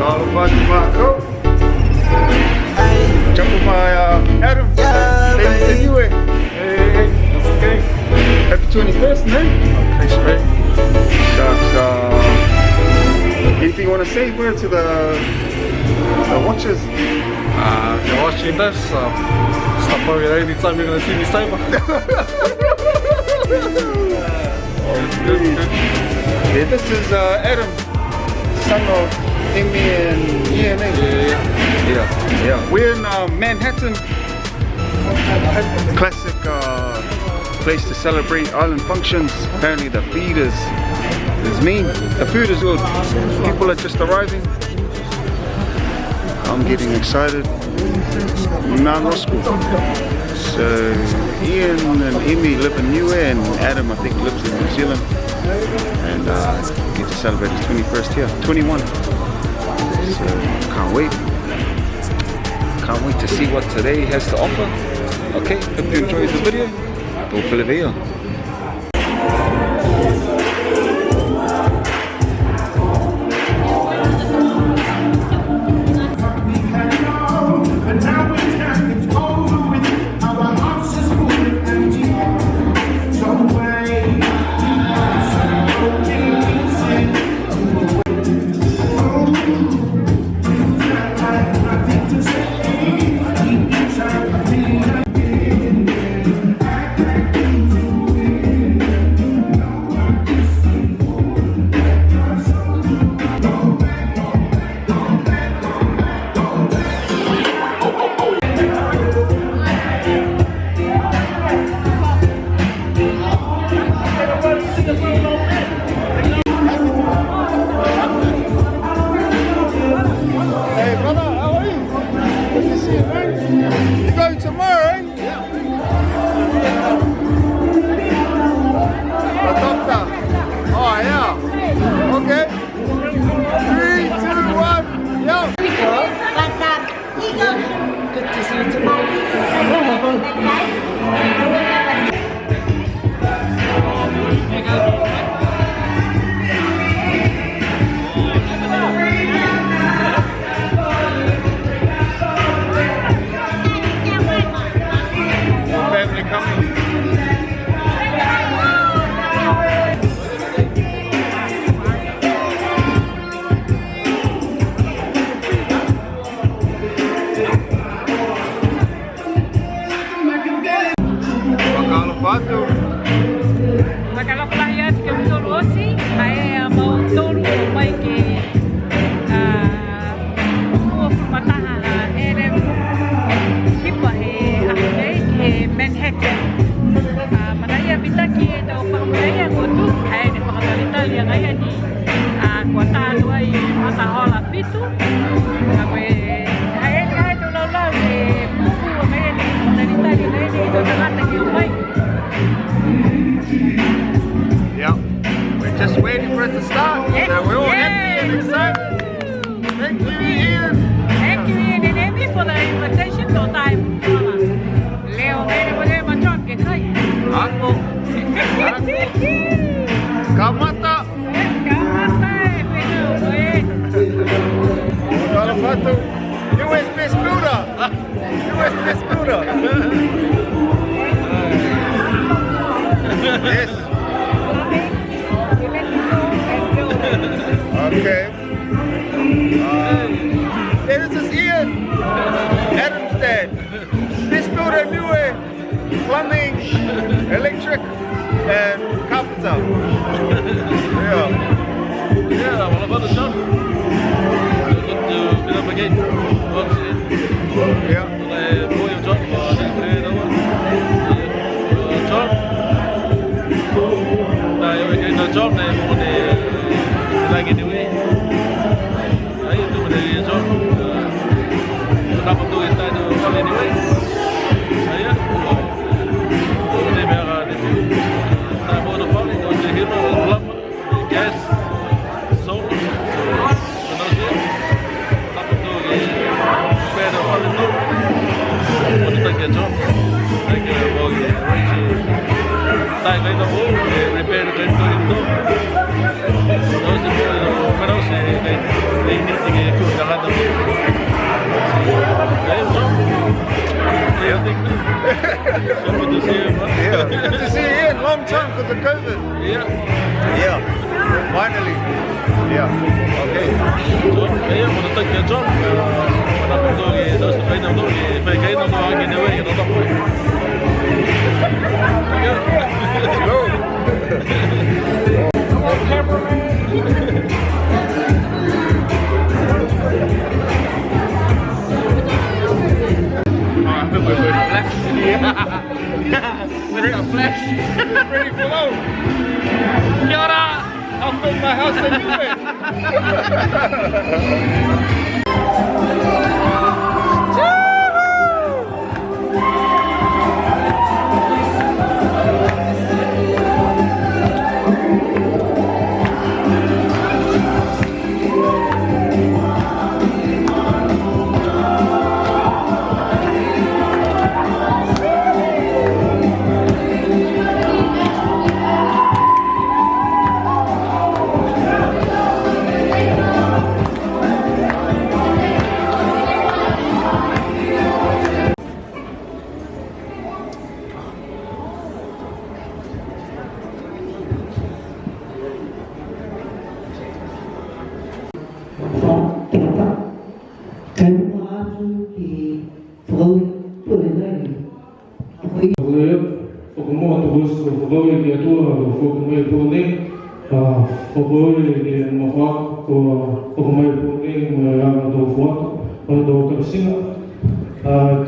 Call the fucking Marco. Jump with my Adam. Toa Niue. Hey, that's okay. Happy 21st, man. Okay, straight. Sharks, anything you want to say word to the watchers? If you're watching this, stop worrying anytime you're gonna see me sober. Good. Yeah, this is Adam, son of Emi and Ian and Emi. Yeah. We're in Manhattan. Classic place to celebrate island functions. Apparently the feed is mean. The food is good. People are just arriving. I'm getting excited. Mount Roscoe. So Ian and Emi live in Niue, and Adam I think lives in New Zealand. And get to celebrate his 21st here, 21. So can't wait. Can't wait to see what today has to offer. Okay, hope you enjoyed the video. Tot voor de video. Yeah, we're just waiting for it to start. Yes, So we're all happy and excited. Thank you, Ian. Thank you, Ian and Emi, for the invitation to time. Leo, may ma-chon ke kai. Ako. Kamata. Kamata, Kalapatu. US Best Builder. US Best Builder. Yes. Okay. This is Ian. Adam's dad. This builder Niue, plumbing, electric, and carpenter. Yeah. Yeah, what about the job? Good to fill up again. Yeah. Får ju jobb på jobb. Nej, jag vet inte jobb när jag bor i läget nu. Jag är inte med det jobb. Så dapat du inte att du får det nu. Ja. Det är mer det. När jag bor i Falun, då är det hemma och lampa, gas. Good to see you, man. Yeah, good to see you Ian. Long time because of COVID. Yeah. Yeah, finally. Yeah, okay. John, kaya mo natag kay John. Manapit ko kay dos kay nang do kay fay kay nang do ang ginawa kay tatak ko. Let's go. We're a flash. Ready for low. Kia ora. I'm from my house in Niue.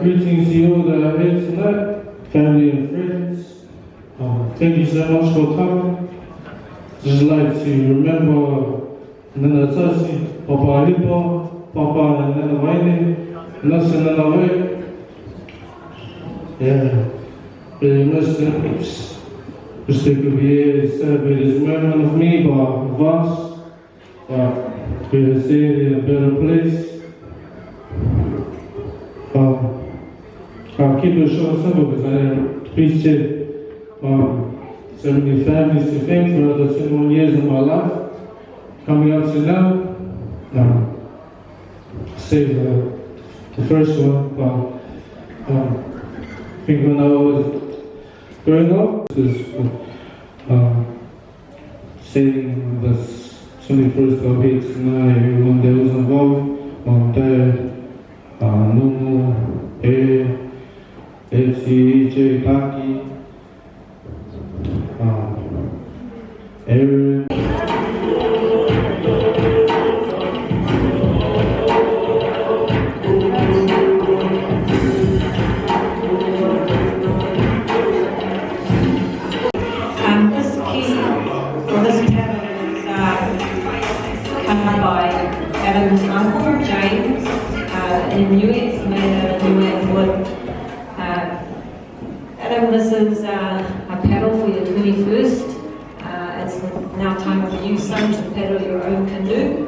Greetings to you that are here tonight, family and friends. Thank you so much for coming. Just like to remember Nana Tasi, Papa Lipo, Papa Nana Waini, Nasa Nana Wai. Yeah, very much just to be here to celebrate this memory of me by Vance. We're staying in a better place. I'll keep it short and simple because I appreciate so many families to thank for the 21 years of my life. Coming up to now, say the first one, but I think when I was growing up, was saying this 21st of here tonight, everyone that was involved, Dad, Nuno, AJ, Paki, Aaron. This key, or this cabin is come by Adam's uncle, James, in Niue. It's made out of Niue wood. Adam, this is a paddle for your 21st. It's now time for you, son, to paddle your own canoe.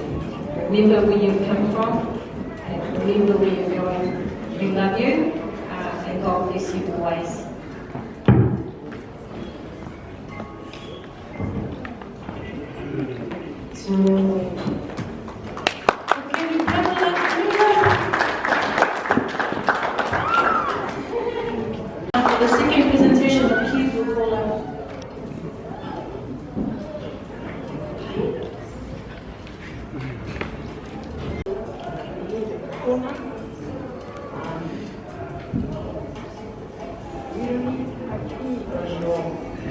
Remember where you've come from, and remember where you're going. We love you, and God bless you always. So, okay, we paddle up for the second presentation, the keys will fall out.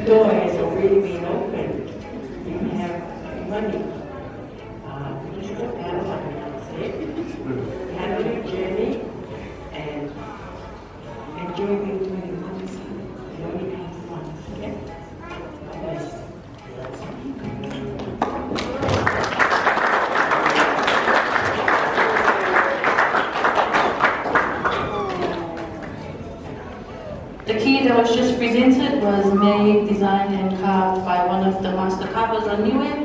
Door has already been opened. You can have money. Just go paddle like I said. Have your journey and enjoy being 21. It only comes once, okay? Yes. The key that was just presented was made, designed and carved by one of the master carvers on Niue.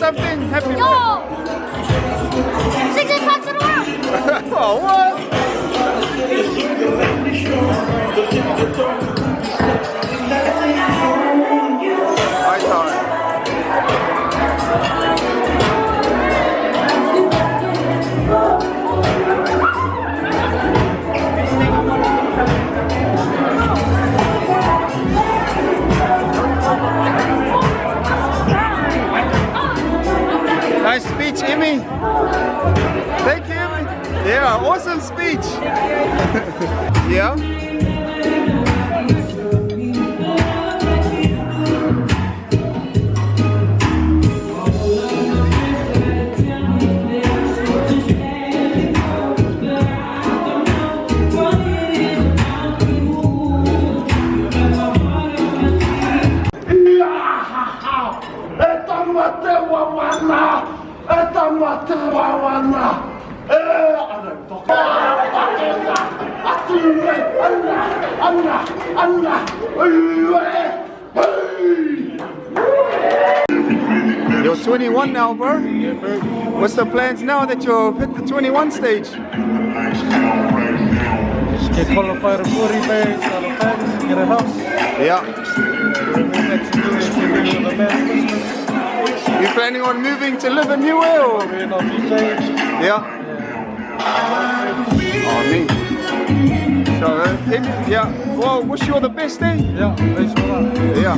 something? Happy Yo! 16 parts in the world! Oh, what? I thought. Nice speech, Emi. Thank you, Emi. Yeah, awesome speech. Yeah. You're 21 now, bro. What's the plans now that you've hit the 21 stage? Just get qualified for 40 bags, start a family, get a house. Yeah. Next year, with a man's business. You planning on moving to live in Niue or? Yeah. Oh, me. So, yeah. Well, wish you all the best, eh? Yeah, thanks for that. Yeah.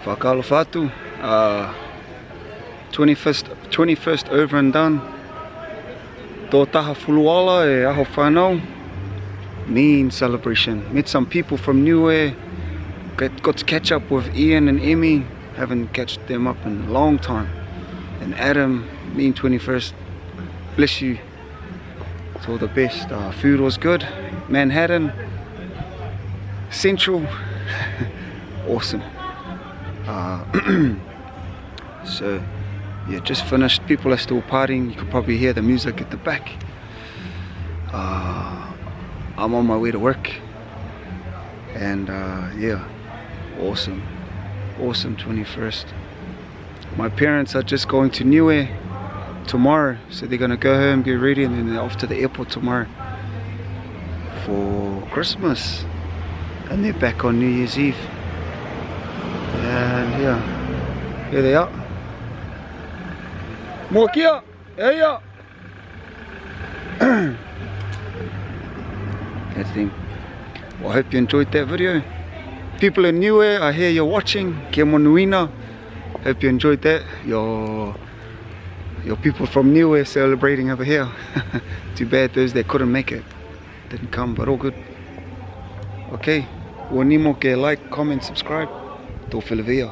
Whakalawhatu, 21st over and done. Tō taha fuluala e aho whanau. Mean celebration. Met some people from Niue. Got to catch up with Ian and Emi. Haven't catched them up in a long time. And Adam, mean 21st. Bless you. It's all the best. Food was good. Manhattan. Central. Awesome. So yeah, just finished. People are still partying. You could probably hear the music at the back. I'm on my way to work, and yeah, awesome 21st. My parents are just going to Niue tomorrow, so they're gonna go home, get ready, and then they're off to the airport tomorrow for Christmas, and they're back on New Year's Eve. And yeah, here they are. More kia, yeah. That thing. Well, I hope you enjoyed that video. People in Niue, I hear you're watching. Kia monuina. Hope you enjoyed that. Your people from Niue celebrating over here. Too bad those that couldn't make it didn't come, but all good. Okay. Wanimo ke like, comment, subscribe. Tō whilawea.